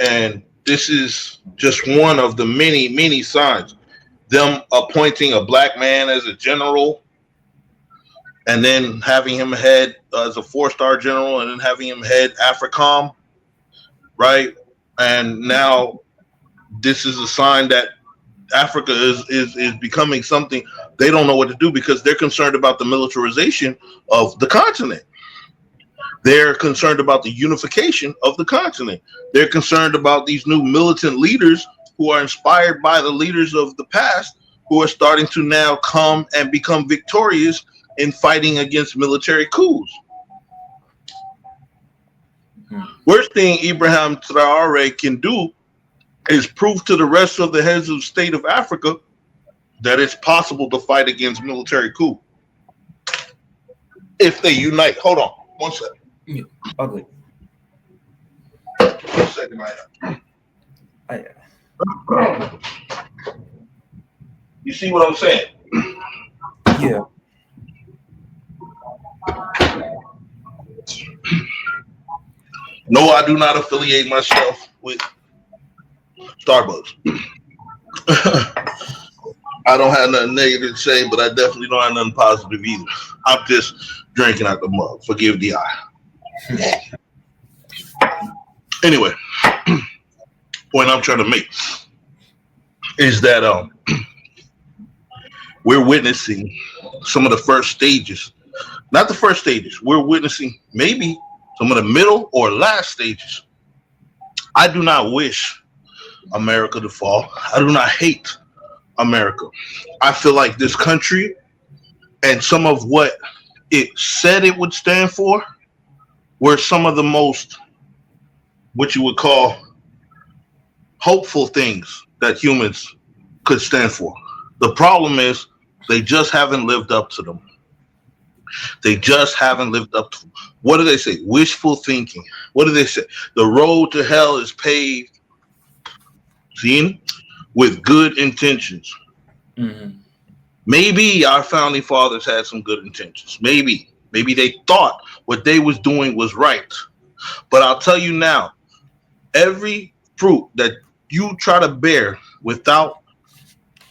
And this is just one of the many, many signs. Them appointing a black man as a general and then having him head as a four-star general and then having him head AFRICOM, right? And now this is a sign that Africa is becoming something they don't know what to do because they're concerned about the militarization of the continent. They're concerned about the unification of the continent. They're concerned about these new militant leaders who are inspired by the leaders of the past who are starting to now come and become victorious in fighting against military coups. Worst thing Ibrahim Traore can do is prove to the rest of the heads of state of Africa that it's possible to fight against military coup if they unite. Hold on, one second. Yeah, ugly. 1 second, You see what I'm saying? Yeah. No, I do not affiliate myself with Starbucks. I don't have nothing negative to say, but I definitely don't have nothing positive either. I'm just drinking out the mug. Forgive the eye. Anyway, point I'm trying to make is that we're witnessing some of the first stages. Not the first stages. We're witnessing maybe some of the middle or last stages. I do not wish America to fall. I do not hate America. I feel like this country and some of what it said it would stand for were some of the most, what you would call, hopeful things that humans could stand for. The problem is they just haven't lived up to them. They just haven't lived up to them. What do they say? Wishful thinking. What do they say? The road to hell is paved, seen, with good intentions. Mm-hmm. Maybe our founding fathers had some good intentions. Maybe they thought what they was doing was right. But I'll tell you now, every fruit that you try to bear without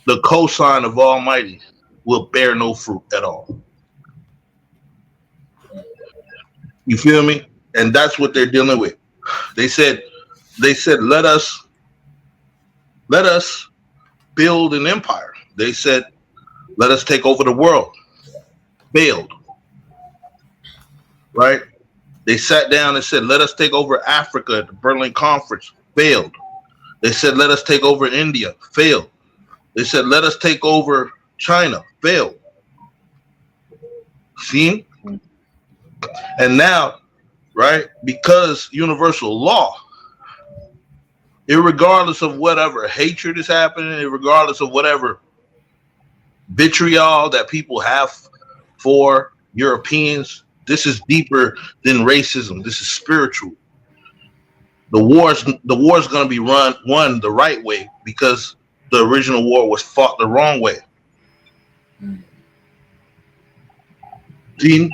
the cosign of Almighty will bear no fruit at all. You feel me? And that's what they're dealing with. They said, let us build an empire. They said, let us take over the world. Failed. Right? They sat down and said, let us take over Africa at the Berlin Conference. Failed. They said, let us take over India. Failed. They said, let us take over China. Failed. See? And now, right, because universal law, irregardless of whatever hatred is happening, regardless of whatever vitriol that people have for Europeans, this is deeper than racism. This is spiritual. The war's going to be won the right way because the original war was fought the wrong way. See?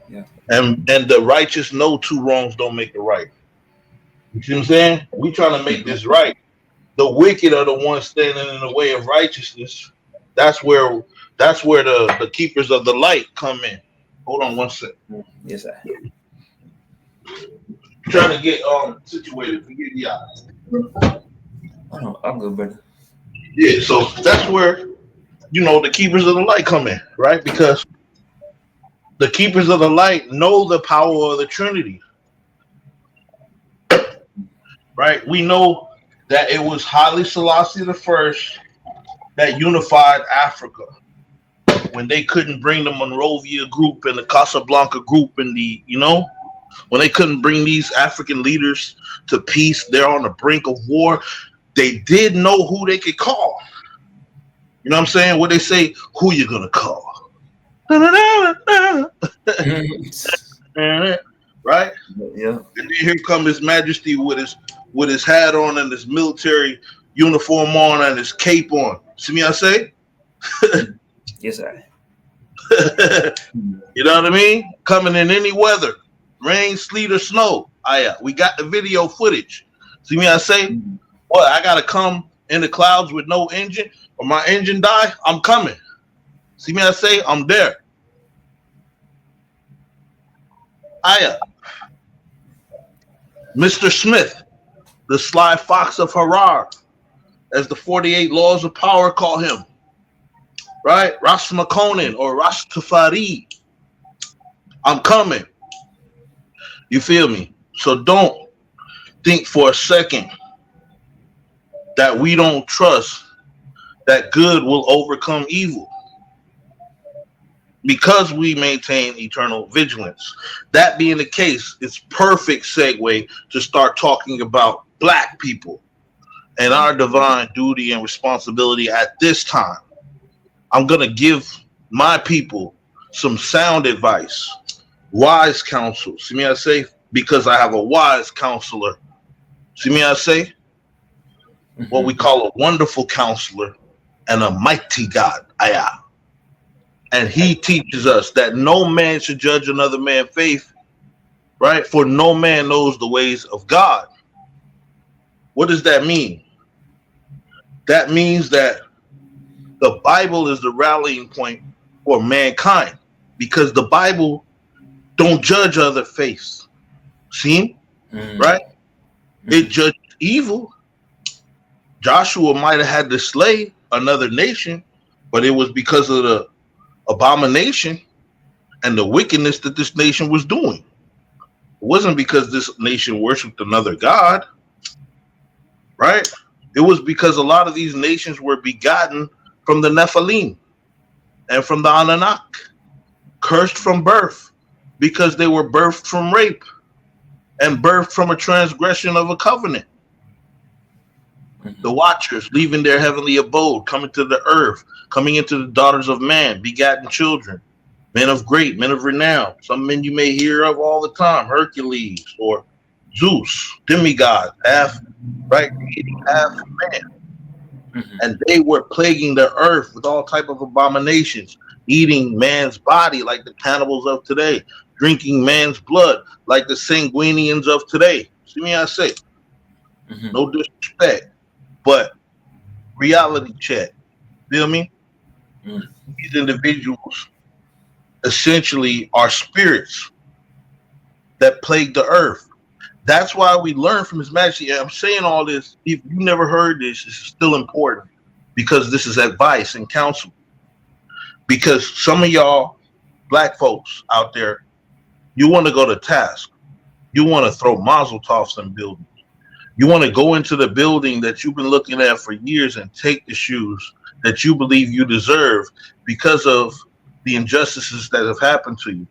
Yeah. And the righteous know two wrongs don't make the right. You see what I'm saying? We trying to make this right. The wicked are the ones standing in the way of righteousness. That's where the keepers of the light come in. Hold on one second. Yes, sir. Trying to get situated. Forget the eyes. Oh, I'm good, brother. Yeah, so that's where the keepers of the light come in, right? Because the keepers of the light know the power of the Trinity. Right? We know that it was Haile Selassie I that unified Africa when they couldn't bring the Monrovia group and the Casablanca group and when they couldn't bring these African leaders to peace. They're on the brink of war. They did know who they could call. You know what I'm saying? What they say, who you gonna call? Right? Yeah. And then here comes His Majesty with his hat on and his military uniform on and his cape on. See me I say? Yes, sir. You know what I mean? Coming in any weather, rain, sleet, or snow. We got the video footage. See me, I say, Mhm. what, I gotta come in the clouds with no engine, or my engine die, I'm coming. See me, I say, I'm there. Aya, Mr. Smith, the sly fox of Harar, as the 48 laws of power call him, right? Ras Makonin or Rastafari, I'm coming. You feel me? So don't think for a second that we don't trust that good will overcome evil because we maintain eternal vigilance. That being the case, it's perfect segue to start talking about black people and our divine duty and responsibility at this time. I'm going to give my people some sound advice, wise counsel. See me, I say, because I have a wise counselor. See me, I say, what we Mhm. call a wonderful counselor and a mighty God. Ayah. And he teaches us that no man should judge another man's faith, right? For no man knows the ways of God. What does that mean? That means that the Bible is the rallying point for mankind because the Bible don't judge other faiths. See, Mhm. right? It Mhm. judges evil. Joshua might have had to slay another nation, but it was because of the abomination and the wickedness that this nation was doing. It wasn't because this nation worshipped another god, right? It was because a lot of these nations were begotten from the Nephilim and from the Anunnaki, cursed from birth because they were birthed from rape and birthed from a transgression of a covenant. The Mhm. watchers leaving their heavenly abode, coming to the earth, coming into the daughters of man, begotten children, men of great, men of renown. Some men you may hear of all the time, Hercules or Zeus, demigod, half right, half man, Mhm. and they were plaguing the earth with all type of abominations, eating man's body like the cannibals of today, drinking man's blood like the sanguinians of today. See me, I say, Mhm. no disrespect, but reality check. Feel me? Mhm. These individuals essentially are spirits that plague the earth. That's why we learn from His Majesty. I'm saying all this. If you never heard this, this is still important because this is advice and counsel. Because some of y'all black folks out there, you want to go to task. You want to throw mazel toffs in buildings. You want to go into the building that you've been looking at for years and take the shoes that you believe you deserve because of the injustices that have happened to you.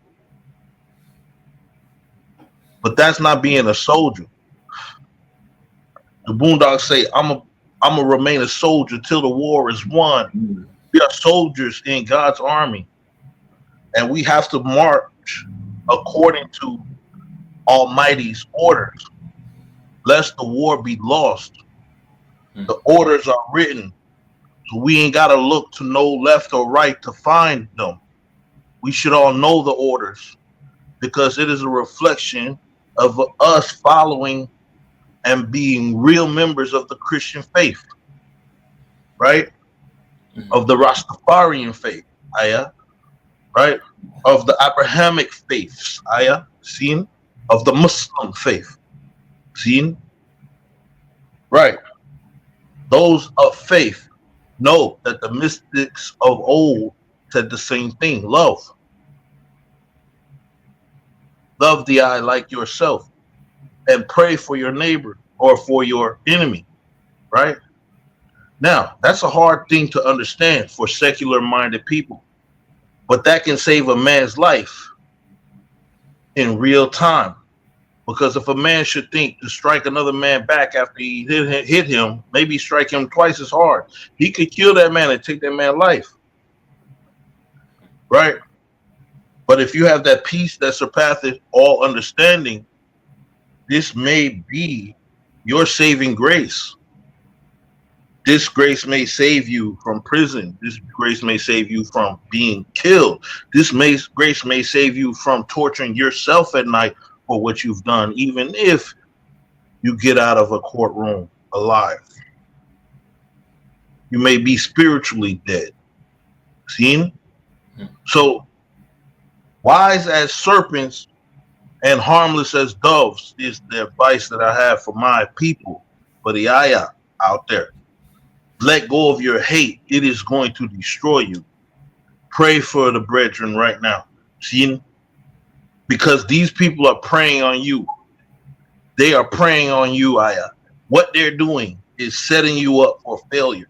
But that's not being a soldier. The Boondocks say, I'm a remain a soldier till the war is won. Mhm. We are soldiers in God's army, and we have to march according to Almighty's orders, lest the war be lost. Mhm. The orders are written, so we ain't gotta look to no left or right to find them. We should all know the orders because it is a reflection of us following and being real members of the Christian faith, right? Mhm. Of the Rastafarian faith, ayah, right? Of the Abrahamic faiths, ayah, seen? Of the Muslim faith, seen? Right. Those of faith know that the mystics of old said the same thing. Love the eye like yourself and pray for your neighbor or for your enemy, right? Now, that's a hard thing to understand for secular minded people, but that can save a man's life in real time. Because if a man should think to strike another man back after he hit him, maybe strike him twice as hard, he could kill that man and take that man's life, right? But if you have that peace that surpasseth all understanding, this may be your saving grace. This grace may save you from prison. This grace may save you from being killed. Grace may save you from torturing yourself at night for what you've done, even if you get out of a courtroom alive. You may be spiritually dead. Seen? mm, So wise as serpents and harmless as doves is the advice that I have for my people, for the ayah out there. Let go of your hate. It is going to destroy you. Pray for the brethren right now. See? Because these people are preying on you. They are preying on you, ayah. What they're doing is setting you up for failure.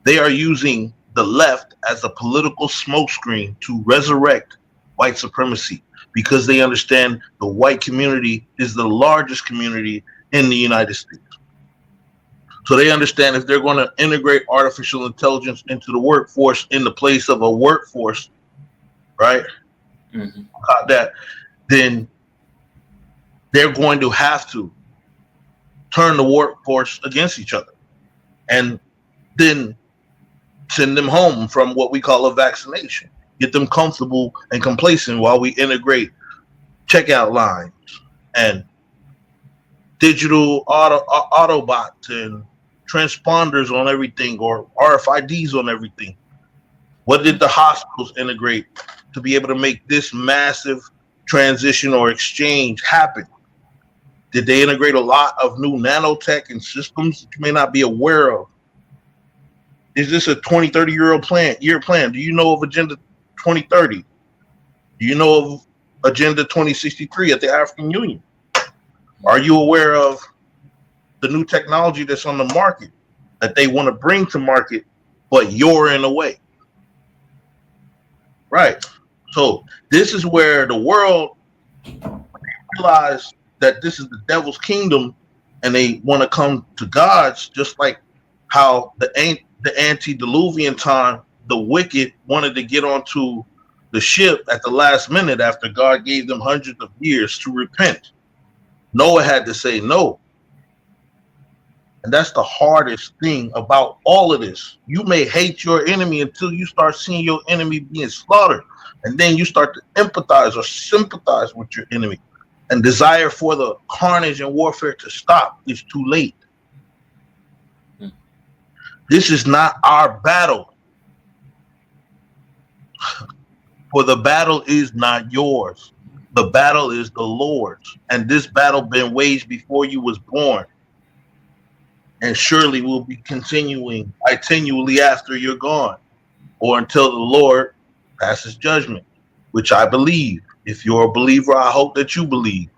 They are using the left as a political smokescreen to resurrect white supremacy because they understand the white community is the largest community in the United States. So they understand if they're going to integrate artificial intelligence into the workforce in the place of a workforce, right? mhm, That then they're going to have to turn the workforce against each other and then send them home from what we call a vaccination. Get them comfortable and complacent while we integrate checkout lines and digital autobots and transponders on everything or RFIDs on everything. What did the hospitals integrate to be able to make this massive transition or exchange happen? Did they integrate a lot of new nanotech and systems that you may not be aware of? Is this a 20, 30-year plan? Do you know of Agenda 2030? Do you know of Agenda 2063 at the African Union? Are you aware of the new technology that's on the market that they want to bring to market, but you're in the way? Right. So this is where the world realize that this is the devil's kingdom and they want to come to God's, just like how the antediluvian time, the wicked wanted to get onto the ship at the last minute after God gave them hundreds of years to repent. Noah had to say no. And that's the hardest thing about all of this. You may hate your enemy until you start seeing your enemy being slaughtered. And then you start to empathize or sympathize with your enemy. And desire for the carnage and warfare to stop is too late. This is not our battle. For the battle is not yours. The battle is the Lord's. And this battle been waged before you was born. And surely will be continuing continually after you're gone, or until the Lord passes judgment, which I believe. If you're a believer, I hope that you believe.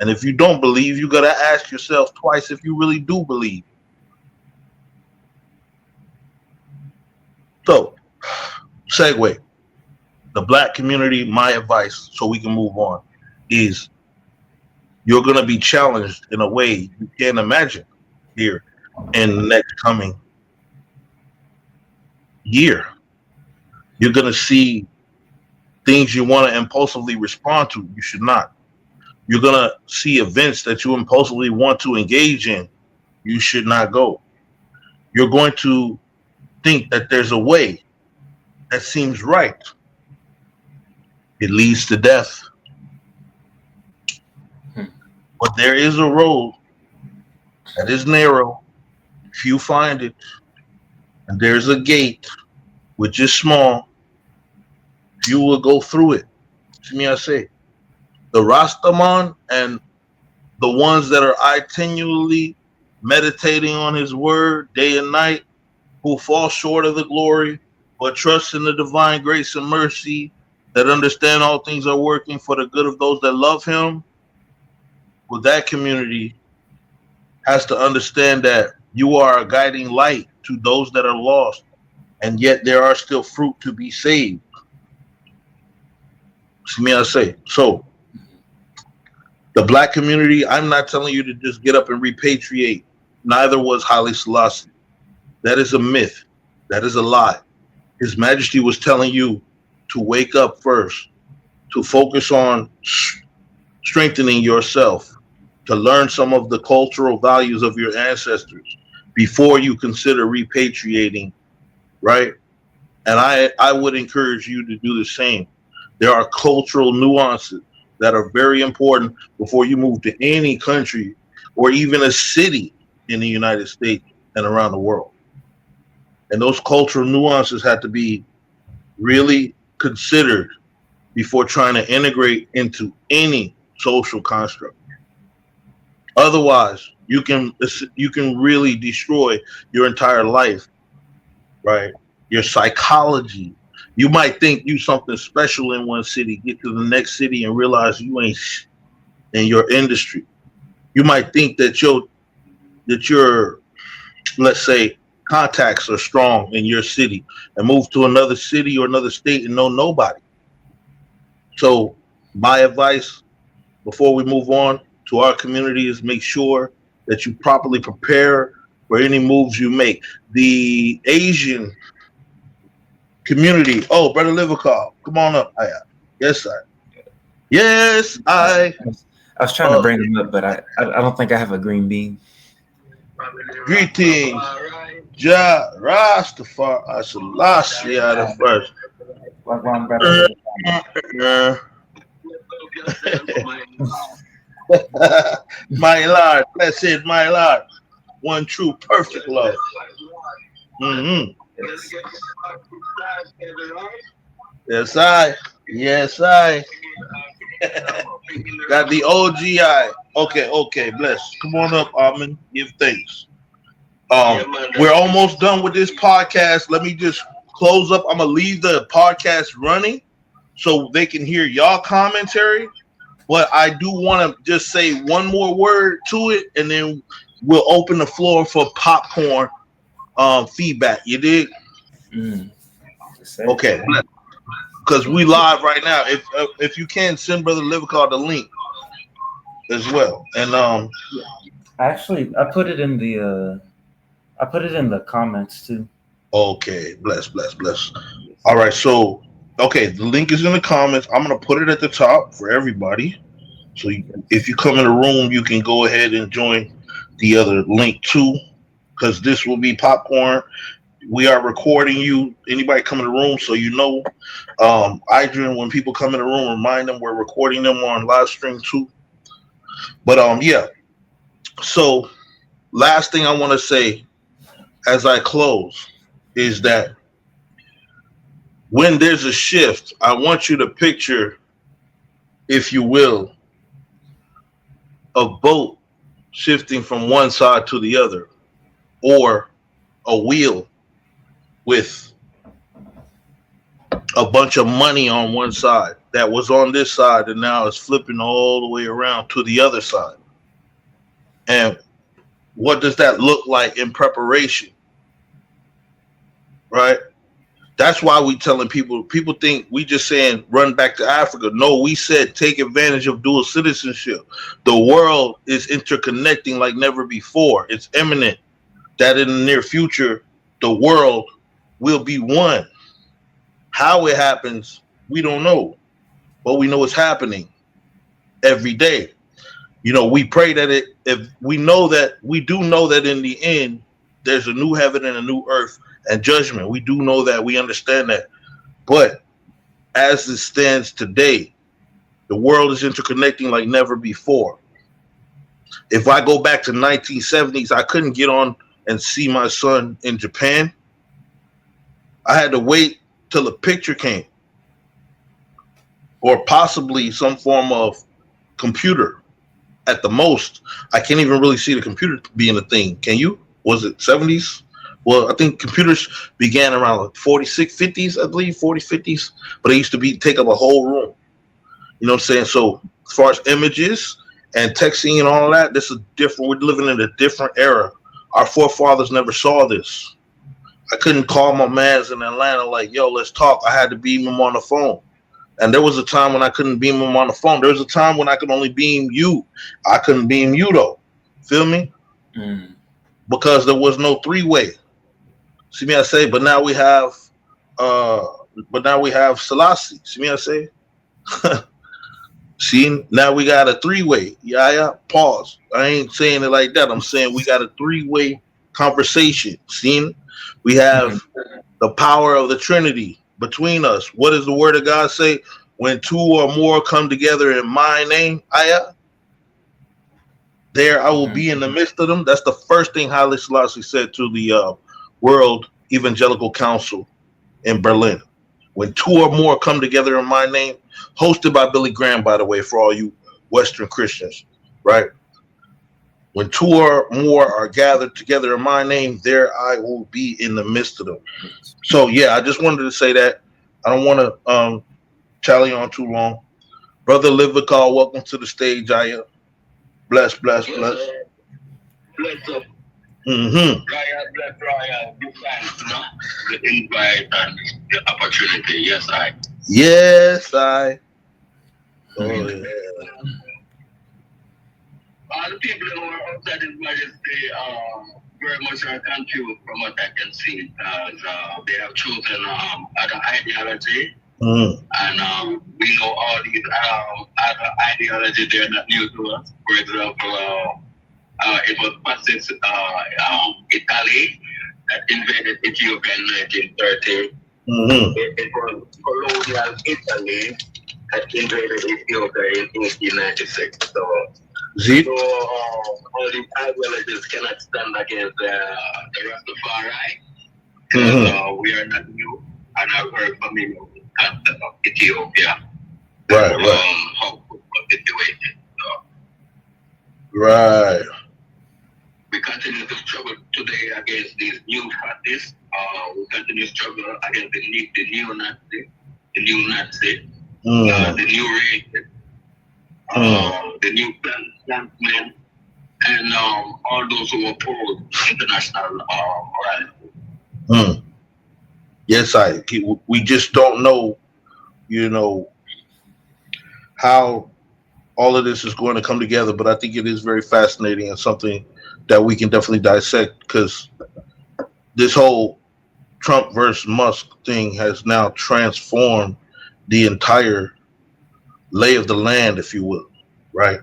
And if you don't believe, you got to ask yourself twice if you really do believe. So, segue. The black community, my advice, so we can move on, is you're going to be challenged in a way you can't imagine here in the next coming year. You're going to see things you want to impulsively respond to. You should not. You're going to see events that you impulsively want to engage in. You should not go. You're going to think that there's a way that seems right. It leads to death. But there is a road that is narrow. Few find it. And there's a gate, which is small. Few will go through it. To me, I say, the Rastaman and the ones that are continually meditating on his word day and night, who fall short of the glory, but trust in the divine grace and mercy, that understand all things are working for the good of those that love him. Well, that community has to understand that you are a guiding light to those that are lost, and yet there are still fruit to be saved. See me, I say. So, the black community, I'm not telling you to just get up and repatriate. Neither was Haile Selassie. That is a myth. That is a lie. His Majesty was telling you to wake up first, to focus on strengthening yourself, to learn some of the cultural values of your ancestors before you consider repatriating, right? And I would encourage you to do the same. There are cultural nuances that are very important before you move to any country or even a city in the United States and around the world. And those cultural nuances have to be really considered before trying to integrate into any social construct. Otherwise, you can really destroy your entire life, right? Your psychology. You might think you something special in one city, get to the next city and realize you ain't in your industry. You might think that your let's say contacts are strong in your city and move to another city or another state and know nobody. So my advice before we move on to our community is make sure that you properly prepare for any moves you make. The Asian community. Oh, brother Livercall, come on up. Yes, I. Yes, I. I was trying to bring him up, but I don't think I have a green bean. Greetings, Ja Rastafari Selassie the first. Wagwan, brother. My Lord, blessed my Lord, one true perfect love. Mm-hmm. Yes, I. Yes, I. Got the OGI. Okay, bless. Come on up, Armin. Give thanks. We're almost done with this podcast. Let me just close up. I'm gonna leave the podcast running so they can hear y'all commentary. But I do want to just say one more word to it, and then we'll open the floor for popcorn feedback. You dig? Okay. Because we live right now. If you can, send Brother Livercall the link as well. And I put it in the comments too. Okay, bless. All right, so the link is in the comments. I'm gonna put it at the top for everybody. So if you come in the room, you can go ahead and join the other link too, because this will be popcorn. We are recording you. Anybody come in the room, so you know. Adrian, when people come in the room, remind them we're recording them on live stream too. But yeah. So last thing I want to say as I close is that when there's a shift, I want you to picture, if you will, a boat shifting from one side to the other, or a wheel with a bunch of money on one side that was on this side and now it's flipping all the way around to the other side. And what does that look like in preparation? Right? That's why we telling people think we just saying run back to Africa. No, we said take advantage of dual citizenship. The world is interconnecting like never before. It's imminent that in the near future, the world will be one. How it happens, we don't know, but we know it's happening every day. We pray that if we do know that in the end, there's a new heaven and a new earth and judgment. We do know that, we understand that. But as it stands today, the world is interconnecting like never before. If I go back to 1970s, I couldn't get on and see my son in Japan. I had to wait till a picture came, or possibly some form of computer at the most. I can't even really see the computer being a thing. Can you? Was it 70s? Well, I think computers began around like 46, 50s, I believe, 40s, 50s, but they used to take up a whole room. You know what I'm saying? So as far as images and texting and all that, this is different. We're living in a different era. Our forefathers never saw this. I couldn't call my mans in Atlanta like, yo, let's talk. I had to beam him on the phone. And there was a time when I couldn't beam him on the phone. There was a time when I could only beam you. I couldn't beam you, though. Feel me? Because there was no three-way. See me, I say, but now we have Selassie. See me, I say? See, now we got a three-way. Yeah, pause. I ain't saying it like that. I'm saying we got a three-way conversation. See? We have the power of the Trinity between us. What does the word of God say? When two or more come together in my name, There I will Mhm. be in the midst of them. That's the first thing Haile Selassie said to the World Evangelical Council in Berlin. When two or more come together in my name, hosted by Billy Graham, by the way, for all you Western Christians, right? When two or more are gathered together in my name, there I will be in the midst of them. So yeah, I just wanted to say that. I don't want to chally on too long. Brother Livical, welcome to the stage. I bless, bless, bless. Bless up, Mm-hmm. Royal, give thanks, the invite and the opportunity. Yes, I. Yes, I. Oh yeah. All the people who are outside His Majesty very much are confused from what I can see because they have chosen other ideology. Mm. And we know all these other ideology, they're not new to us. For example, it was fascist Italy that invaded Ethiopia in 1930. Mm-hmm. It was colonial Italy that invaded Ethiopia in 1896. See? So all these ideologies cannot stand against the Rastafari because we are not new and are very familiar with the concept of Ethiopia Right, and right. how it was situated. So Right. we continue to struggle today against these new fascists. We continue to struggle against the neo-Nazi, the new Nazi, Mm. the new racist, the new clansmen, and all those who oppose international morality. Mm. Yes, I. We just don't know, you know, how all of this is going to come together. But I think it is very fascinating and something that we can definitely dissect because this whole Trump versus Musk thing has now transformed the entire lay of the land, if you will, right?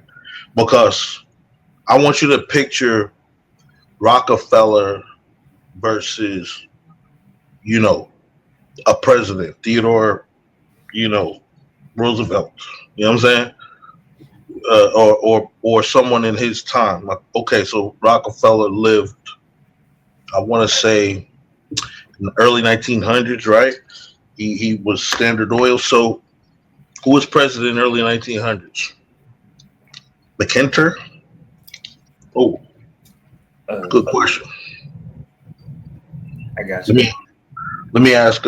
Because I want you to picture Rockefeller versus, you know, a president, Theodore, you know, Roosevelt. You know what I'm saying? Or someone in his time. Like, okay, so Rockefeller lived, I want to say, in the early 1900s, right? He was Standard Oil. So who was president in the early 1900s? McKinter? Oh, good question. I got Let you. me let me ask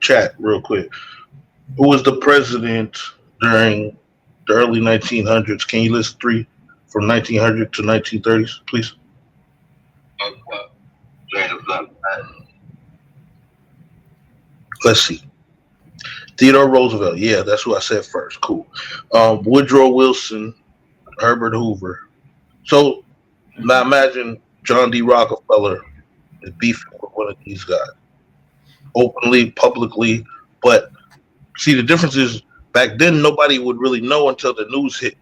chat real quick. Who was the president during the early 1900s? Can you list three from 1900 to 1930s, please? Let's see. Theodore Roosevelt. Yeah, that's who I said first. Cool. Woodrow Wilson, Herbert Hoover. So now imagine John D. Rockefeller is beefing with one of these guys openly, publicly. But see, the difference is back then nobody would really know until the news hit.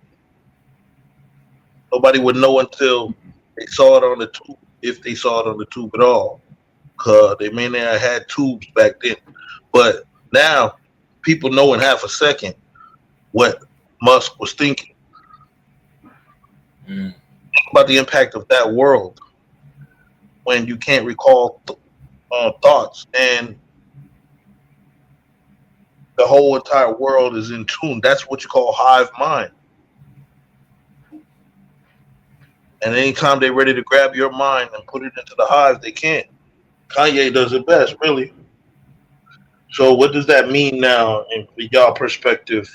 Nobody would know until they saw it on the tube, if they saw it on the tube at all. Cause they may not have had tubes back then. But now people know in half a second what Musk was thinking Mm. about the impact of that world when you can't recall thoughts and the whole entire world is in tune. That's what you call hive mind. And anytime they're ready to grab your mind and put it into the hive, they can't. Kanye does it best, really. So what does that mean now in y'all perspective?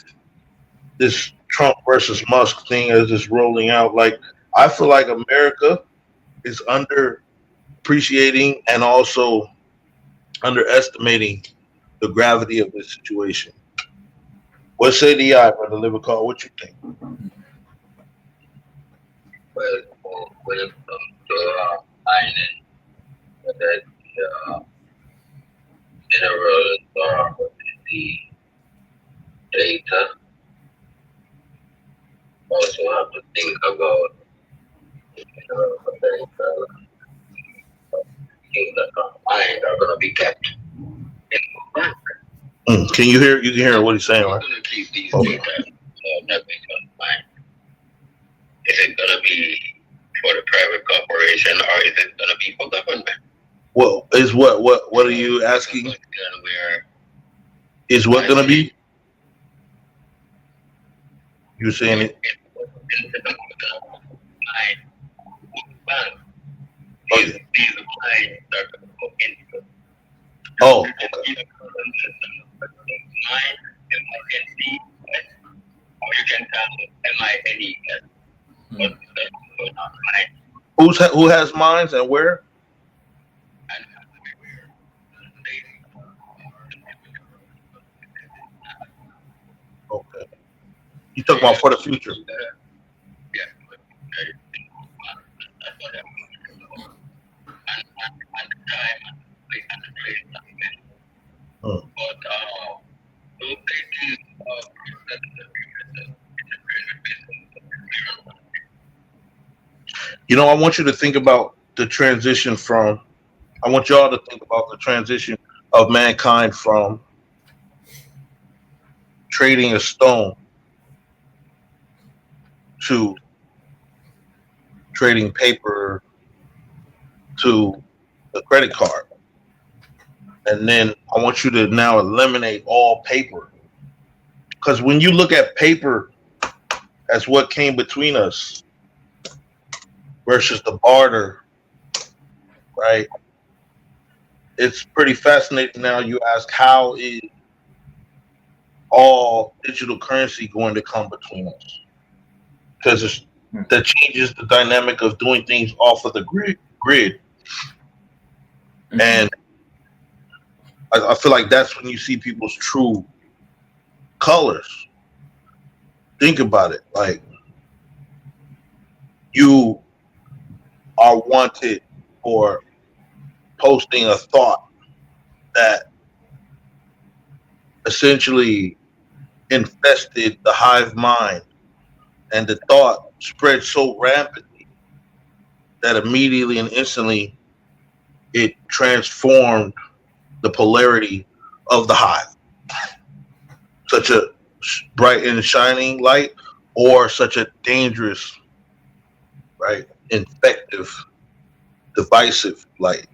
This Trump versus Musk thing as it's rolling out. Like I feel like America is under appreciating and also underestimating the gravity of this situation. What say the eye, brother Livercall? What you think? Well, when it comes to mining, that minerals or the data, also have to think about potential things that are mined are going to be kept in the bank. Can you hear? You can hear what he's saying, Who's right? going to keep these Okay. data that we can mine? Is it going to be or is it gonna be for government? What is what are you asking? Where Is what gonna be? You saying it? Oh, yeah. These lines are going to go into Oh, okay. mine, M-I-N-C, or you can tell M-I-N-E-S. What's going on, right? Who has mines and where? And Okay. You talking about for the future? yeah, that's what I'm and the time and the place. Hmm. But those places, You know, I want you to think about the transition from. I want y'all to think about the transition of mankind from trading a stone to trading paper to the credit card. And then I want you to now eliminate all paper. Because when you look at paper as what came between us versus the barter, right? It's pretty fascinating now. You ask, how is all digital currency going to come between us? Because that changes the dynamic of doing things off of the grid. And I feel like that's when you see people's true colors. Think about it. Like, you are wanted for posting a thought that essentially infested the hive mind, and the thought spread so rapidly that immediately and instantly it transformed the polarity of the hive. Such a bright and shining light, or such a dangerous, right, infective, divisive light.